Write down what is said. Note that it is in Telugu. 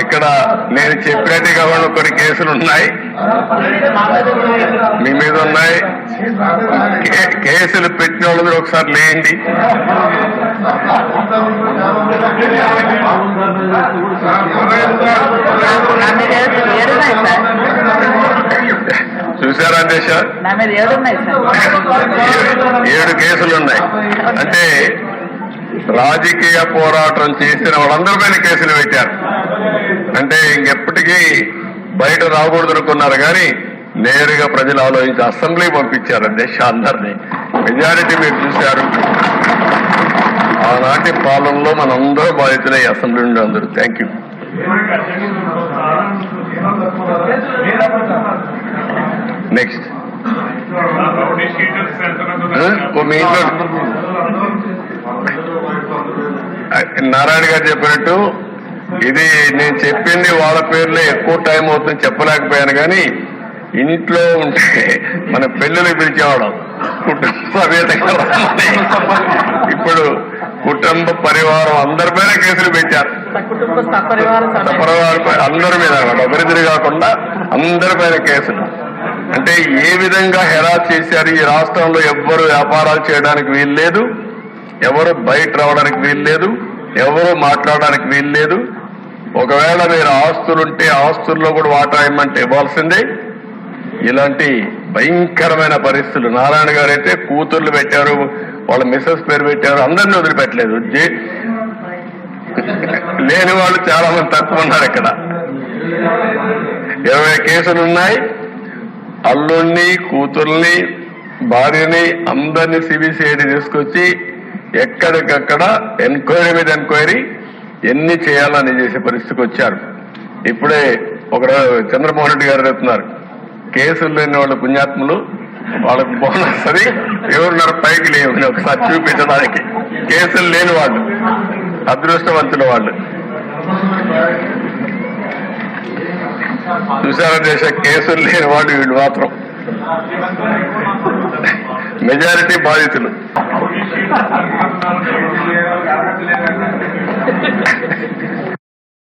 ఇక్కడ నేను చెప్పినట్టుగా కొన్ని కేసులు ఉన్నాయి, మీ మీద ఉన్నాయి. కేసులు పెట్టిన వాళ్ళు ఒకసారి లేండి. చూసారా అధ్యక్ష, 7 కేసులున్నాయి. అంటే రాజకీయ పోరాటం చేసిన వాళ్ళందరిపైన కేసులు పెట్టారు. అంటే ఇంకెప్పటికీ బయట రాకూడదు అనుకున్నారు కానీ నేరుగా ప్రజలు ఆలోచించి అసెంబ్లీ పంపించారు అధ్యక్ష అందరినీ. మెజారిటీ మీరు చూశారు. ఆనాటి పాలనలో మనందరూ బాధితులే అసెంబ్లీ నుండి అందరూ. Thank you. నెక్స్ట్ మీ ఇంట్లో నారాయణ గారు చెప్పినట్టు ఇది నేను చెప్పింది వాళ్ళ పేర్లే ఎక్కువ టైం అవుతుంది చెప్పలేకపోయాను కానీ ఇంట్లో ఉంటే మన పెళ్ళిళ్ళు పిలిచేవాళ్ళం కుటుంబ సమేతంగా. ఇప్పుడు కుటుంబ పరివారం అందరిపైన కేసులు పెట్టారు. సపరివారం అందరి మీద ఒకరిద్దరు కాకుండా అందరిపైన కేసులు. అంటే ఏ విధంగా హెరాస్ చేశారు. ఈ రాష్ట్రంలో ఎవ్వరు వ్యాపారాలు చేయడానికి వీల్లేదు, ఎవరు బయట రావడానికి వీల్లేదు, ఎవరు మాట్లాడడానికి వీల్లేదు. ఒకవేళ మీరు ఆస్తులుంటే ఆస్తుల్లో కూడా వాటా ఇమ్మంటే ఇవ్వాల్సిందే. ఇలాంటి భయంకరమైన పరిస్థితులు. నారాయణ గారు అయితే కూతుర్లు పెట్టారు, వాళ్ళ మిస్సెస్ పేరు పెట్టారు, అందరినీ వదిలిపెట్టలేదు. లేని వాళ్ళు చాలా మంది తక్కువ ఉన్నారు. ఇక్కడ 20 కేసులు ఉన్నాయి. అల్లుణ్ణి, కూతుర్ని, భార్యని అందరినీ సిబిసిఐడి తీసుకొచ్చి ఎక్కడికక్కడ ఎంక్వైరీ మీద ఎంక్వైరీ ఎన్ని చేయాలని చేసే పరిస్థితికి వచ్చారు. ఇప్పుడే ఒక చంద్రమోహన్ రెడ్డి గారు చెప్తున్నారు, కేసులు లేని వాళ్ళు పుణ్యాత్ములు, వాళ్ళకు బోనస్ అది ఎవరున్నారు పైకి లేవు ఒకసారి చూపించడానికి. కేసులు లేని వాళ్ళు అదృష్టవంతుల వాళ్ళు. చూసారా దేశ కేసులు లేని వాళ్ళు వీళ్ళు మాత్రం మెజారిటీ బాధితులు.